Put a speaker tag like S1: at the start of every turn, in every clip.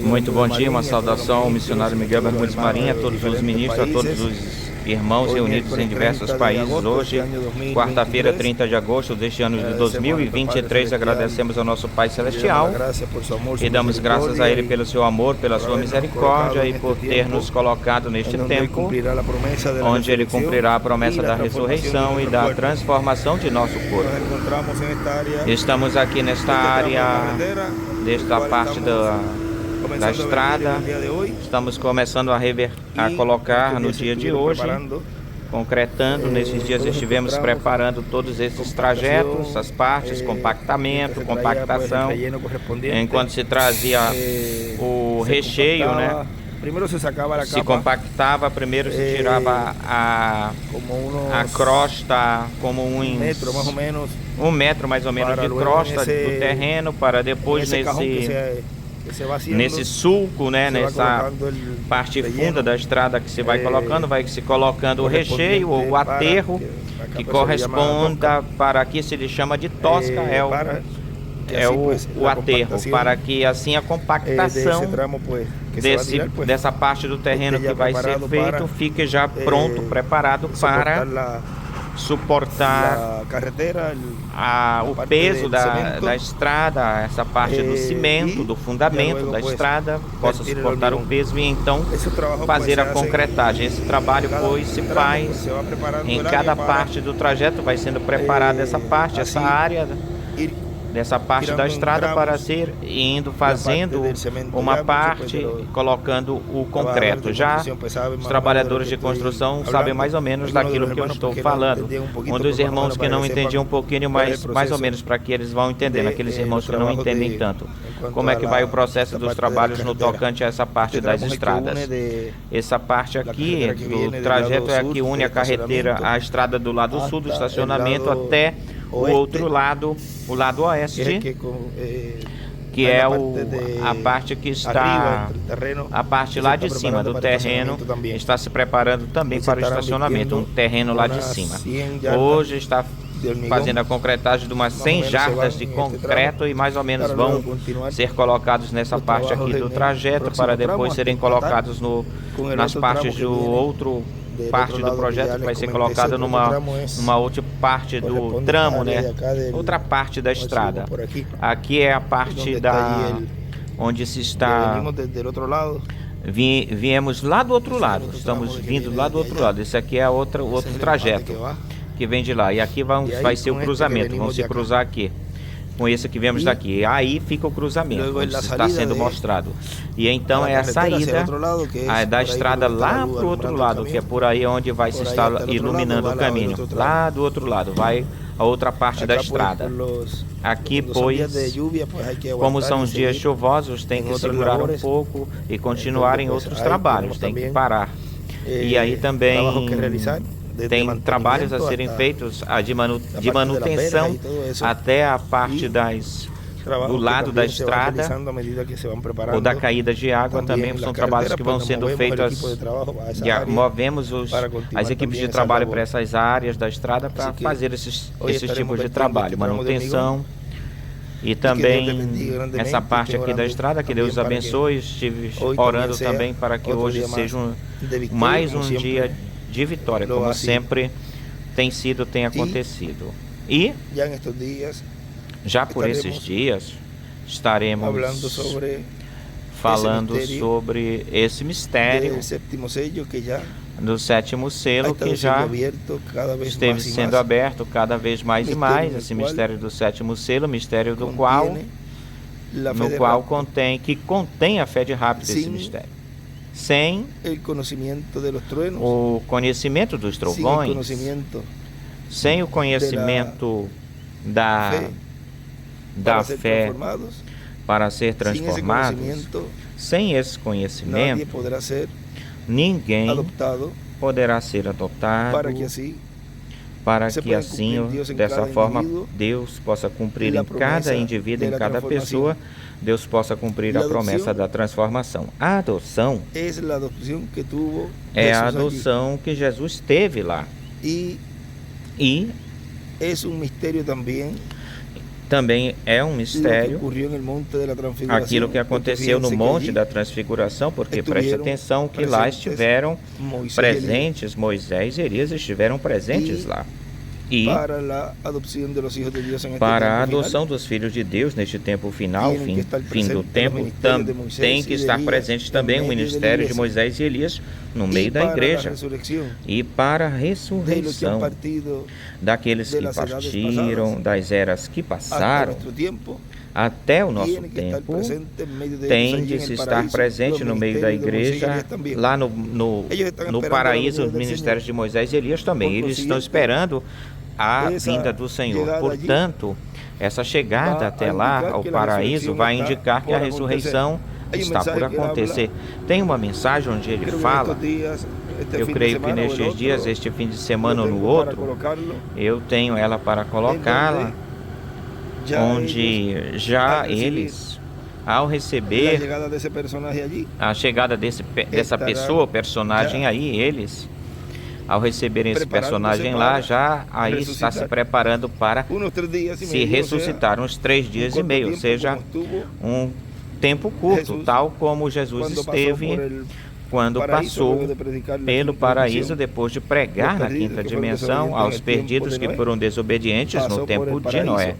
S1: Muito bom dia, uma saudação ao missionário Miguel Bermudes Marinho, a todos os ministros, a todos os irmãos reunidos em diversos países. Hoje, quarta-feira, 30 de agosto deste ano de 2023, agradecemos ao nosso Pai Celestial e damos graças a Ele pelo seu amor, pela sua misericórdia e por ter nos colocado neste tempo, onde Ele cumprirá a promessa da ressurreição e da transformação de nosso corpo. Estamos aqui nesta área, desta parte da estrada. Estamos começando a colocar no dia de hoje, concretando. Nesses dias estivemos preparando todos esses trajetos, as partes, compactamento, compactação, enquanto se trazia o recheio, né? Se compactava, primeiro se tirava a crosta, como um metro mais ou menos de crosta do terreno, para depois nesse sulco, né, nessa parte funda da estrada que se vai colocando, vai se colocando o recheio ou o aterro, que corresponda, para aqui se lhe chama de tosca, é o aterro, para que assim a compactação dessa parte do terreno que vai ser feito fique já pronto, preparado para suportar o peso da estrada, essa parte do cimento, do fundamento da estrada, possa suportar o peso e então fazer a concretagem. Esse trabalho, pois, se faz em cada parte do trajeto, vai sendo preparada essa parte, essa área dessa parte da estrada, para ser indo fazendo uma parte, colocando o concreto. Já os trabalhadores de construção sabem mais ou menos daquilo que eu estou falando. Um dos irmãos que não entendia um pouquinho, mais ou menos, para que eles vão entendendo, aqueles irmãos que não entendem tanto, como é que vai o processo dos trabalhos no tocante a essa parte das estradas. Essa parte aqui do trajeto é a que une a carreteira, a estrada do lado sul do estacionamento até o outro lado, o lado oeste, que é a parte que está, a parte lá de cima do terreno, está se preparando também para o estacionamento, um terreno lá de cima. Hoje está fazendo a concretagem de umas 100 jardas de concreto e mais ou menos vão ser colocados nessa parte aqui do trajeto, para depois serem colocados nas partes do outro parte do projeto, que vai ser colocada numa outra parte do tramo, né? Outra parte da estrada. Aqui é a parte onde se está. Viemos lá do outro lado. Estamos vindo lá do outro lado. Esse aqui é outro trajeto que vem de lá. E aqui vai ser o cruzamento. Vamos se cruzar aqui com esse que vemos daqui. Aí fica o cruzamento, onde está sendo mostrado. E então é a saída da estrada lá para o outro lado, que é por aí onde vai se estar iluminando o caminho. Lá do outro lado vai a outra parte da estrada. Aqui, pois, como são os dias chuvosos, tem que segurar um pouco e continuar em outros trabalhos, tem que parar. E aí também tem trabalhos a serem feitos de manutenção até a parte do lado da estrada ou da caída de água. Também são trabalhos que vão sendo feitos. Movemos as equipes de trabalho para essas áreas da estrada para fazer esses tipos de trabalho, manutenção. E também essa parte aqui da estrada, que Deus abençoe. Estive orando também para que hoje seja mais um dia de vitória, como sempre tem acontecido. E já por esses dias estaremos falando sobre esse mistério do sétimo selo, que já esteve sendo aberto cada vez mais e mais. Esse mistério do sétimo selo, mistério no qual contém a fé de Rápido, esse mistério. Sem o conhecimento dos trovões, sem o conhecimento da fé para ser transformados, sem esse conhecimento, ninguém poderá ser adotado, para que assim, dessa forma, Deus possa cumprir em cada indivíduo, em cada pessoa, Deus possa cumprir a promessa da transformação. A adoção é a adoção que Jesus teve lá. E também é um mistério aquilo que aconteceu no Monte da Transfiguração, porque preste atenção que lá estiveram presentes Moisés e Elias, estiveram presentes lá. E para a adoção dos filhos de Deus neste tempo final, fim do tempo, tem que estar presente também o ministério de Moisés e Elias no meio da igreja. E para a ressurreição daqueles que partiram, das eras que passaram, até o nosso tempo, tem de se estar presente no meio da igreja, lá no paraíso, os ministérios de Moisés e Elias também. Eles estão esperando a vinda do Senhor. Portanto, essa chegada até lá, ao paraíso, vai indicar que a ressurreição está por acontecer. Tem uma mensagem onde ele fala, eu creio que nestes dias, este fim de semana ou no outro, eu tenho ela para colocá-la, onde já eles, ao receber a chegada dessa pessoa, personagem aí, eles, ao receberem esse personagem lá, já aí está se preparando para se ressuscitar uns 3 dias e meio, ou seja, um tempo curto, tal como Jesus esteve quando passou pelo paraíso depois de pregar na quinta dimensão aos perdidos que foram desobedientes no tempo de Noé.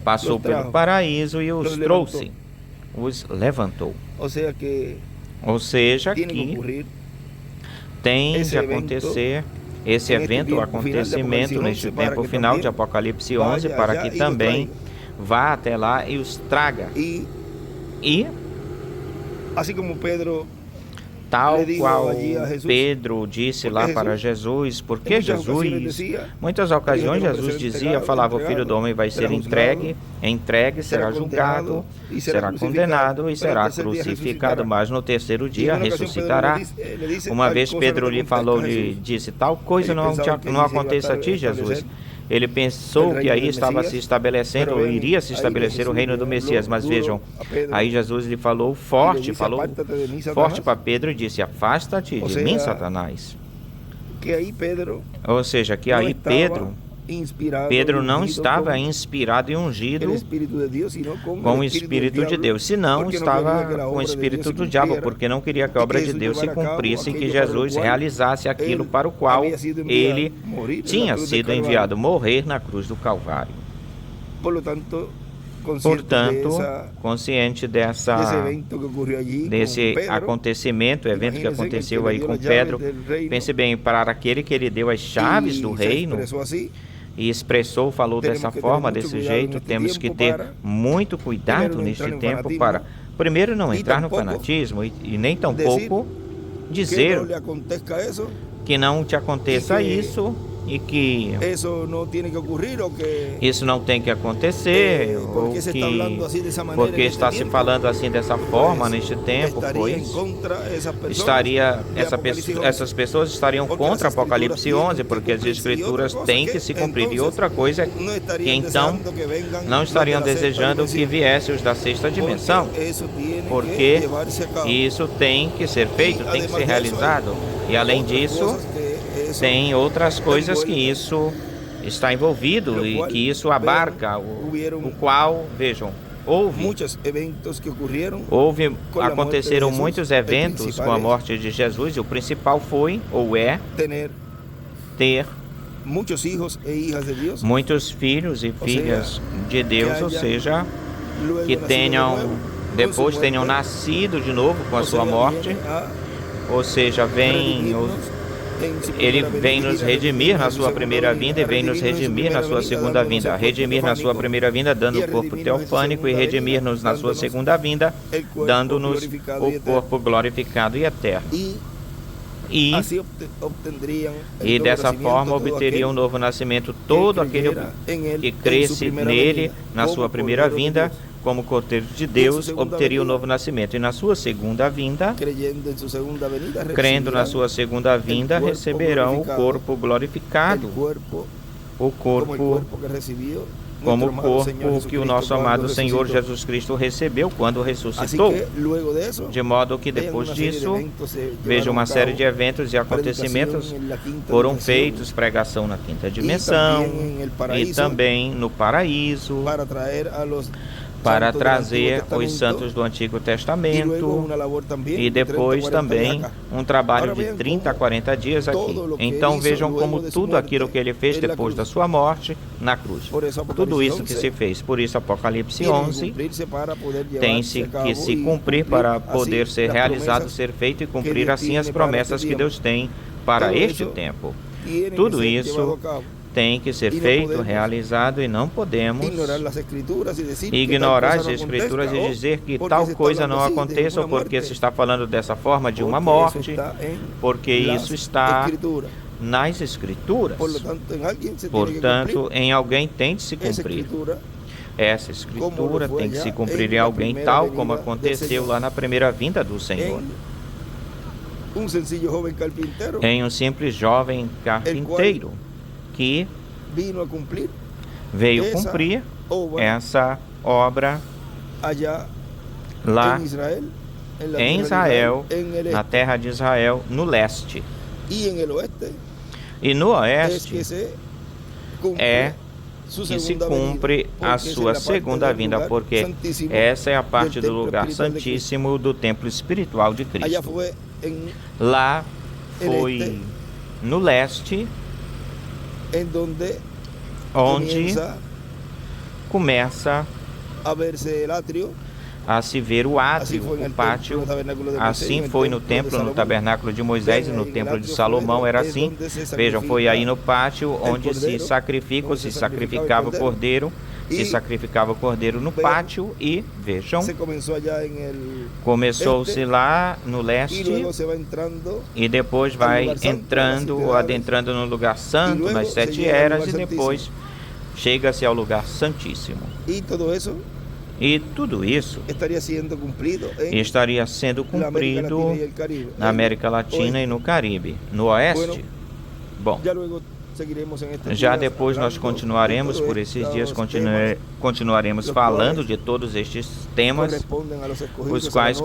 S1: Passou pelo paraíso e os trouxe, os levantou. Ou seja que tem de acontecer esse evento, o acontecimento neste tempo final de Apocalipse 11, para que também vá até lá e os traga. E assim como Pedro, tal qual Pedro disse lá para Jesus, porque Jesus, muitas ocasiões Jesus dizia, falava, o Filho do Homem vai ser entregue, será julgado, será condenado e será crucificado, mas no terceiro dia ressuscitará. Uma vez Pedro lhe falou, lhe disse, tal coisa não aconteça a ti, Jesus. Ele pensou que aí estava se estabelecendo, ou iria se estabelecer o reino do Messias. Mas vejam, aí Jesus lhe falou forte para Pedro e disse, afasta-te de mim, Satanás. Ou seja, que aí Pedro não estava inspirado e ungido com o Espírito de Deus, senão estava com o Espírito do diabo, porque não queria que a obra de Deus se cumprisse e que Jesus realizasse aquilo para o qual ele tinha sido enviado, morrer na cruz do Calvário. Portanto, consciente desse acontecimento, evento que aconteceu aí com Pedro, pense bem, para aquele que ele deu as chaves do reino, e expressou, falou dessa forma, desse jeito, temos que ter muito cuidado neste tempo para, primeiro, não entrar no fanatismo e nem tampouco dizer que não te aconteça isso e que isso não tem que acontecer, ou que porque está se falando assim dessa forma neste tempo, pois essas pessoas estariam contra Apocalipse 11, porque as Escrituras têm que se cumprir. E outra coisa é que então não estariam desejando que viesse os da sexta dimensão, porque isso tem que ser feito, tem que ser realizado. E além disso, tem outras coisas que isso está envolvido e que isso abarca, o qual, vejam, aconteceram muitos eventos com a morte de Jesus, e o principal foi, ou é, ter muitos filhos e filhas de Deus, ou seja, que depois tenham nascido de novo com a sua morte, ou seja, ele vem nos redimir na sua primeira vinda e vem nos redimir na sua segunda vinda. Redimir na sua primeira vinda, dando o corpo teofânico, e redimir-nos na sua segunda vinda, dando-nos o corpo glorificado e eterno. E dessa forma obteria um novo nascimento todo aquele que cresce nele na sua primeira vinda, como Cordeiro de Deus, obteria o novo nascimento. E na sua segunda vinda, crendo na sua segunda vinda, receberão o corpo glorificado. O corpo como o corpo que o nosso amado Senhor Jesus Cristo recebeu quando ressuscitou. De modo que depois disso, veja uma série de eventos e acontecimentos foram feitos, pregação na quinta dimensão e também no paraíso, para trazer os santos do Antigo Testamento e depois também um trabalho de 30 a 40 dias aqui. Então vejam como tudo aquilo que ele fez depois da sua morte na cruz. Tudo isso que se fez. Por isso Apocalipse 11 tem-se que se cumprir para poder ser realizado, ser feito e cumprir assim as promessas que Deus tem para este tempo. Tudo isso tem que ser feito, realizado, e não podemos ignorar as Escrituras e dizer que tal coisa não aconteça, porque se está falando dessa forma de uma morte, porque isso está nas Escrituras. Portanto, em alguém tem de se cumprir. Essa Escritura tem que se cumprir em alguém, tal como aconteceu lá na primeira vinda do Senhor. Em um simples jovem carpinteiro que veio cumprir essa obra lá em Israel, na terra de Israel, no leste. E no oeste é que se cumpre a sua segunda vinda, porque essa é a parte do lugar santíssimo do templo espiritual de Cristo. Lá foi no leste onde começa a se ver o átrio, o pátio. Assim foi no templo, no tabernáculo de Moisés e no templo de Salomão, era assim. Vejam, foi aí no pátio onde se sacrificava o cordeiro, no pátio. E vejam, começou-se lá no leste e depois vai entrando, adentrando no lugar santo, nas 7 eras, e depois chega-se ao lugar santíssimo. E tudo isso estaria sendo cumprido na América Latina e no Caribe. No oeste, bom, já depois nós continuaremos, por esses dias, continuaremos falando de todos estes temas, os quais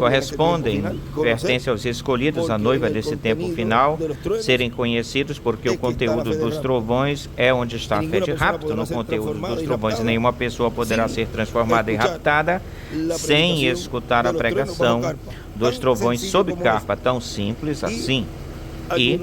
S1: pertencem aos escolhidos, a noiva desse tempo final, serem conhecidos, porque o conteúdo dos trovões é onde está a fé de rapto. No conteúdo dos trovões, nenhuma pessoa poderá ser transformada e raptada sem escutar a pregação dos trovões sob carpa, tão simples assim. E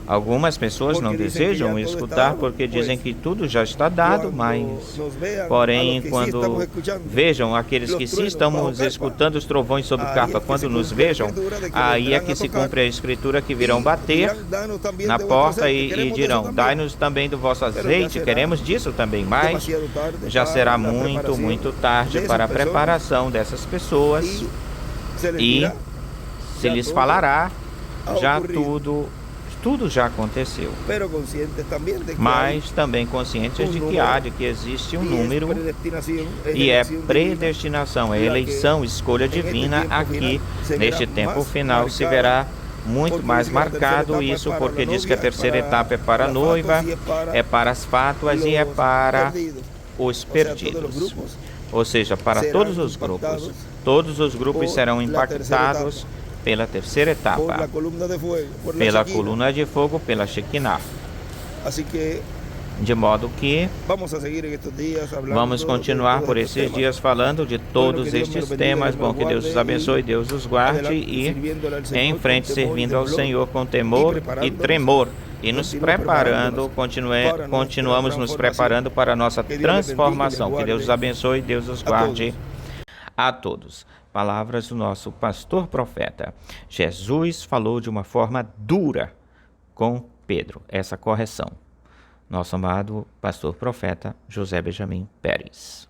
S1: algumas pessoas não desejam escutar porque dizem que tudo já está dado, mas, porém, quando vejam aqueles que sim estamos escutando os trovões sob carpa, quando nos vejam, aí é que se cumpre a Escritura, que virão bater na porta e dirão: dai-nos também do vosso azeite, queremos disso também, mas já será muito, muito tarde para a preparação dessas pessoas, e se lhes falará, já tudo já aconteceu, mas também conscientes de que existe um número, e é predestinação, é eleição, escolha divina. Aqui neste tempo final se verá muito mais marcado isso, porque diz que a terceira etapa é para a noiva, é para as fátuas e é para os perdidos, ou seja, para todos os grupos. Todos os grupos serão impactados pela terceira etapa, pela coluna de fogo, pela Shekinah. De modo que vamos continuar por esses dias falando de todos estes temas. Bom, que Deus os abençoe, Deus os guarde, e em frente servindo ao Senhor com temor e tremor, e nos preparando, continuamos nos preparando para a nossa transformação. Que Deus os abençoe, Deus os guarde a todos. Palavras do nosso pastor profeta. Jesus falou de uma forma dura com Pedro, essa correção. Nosso amado pastor profeta José Benjamin Pérez.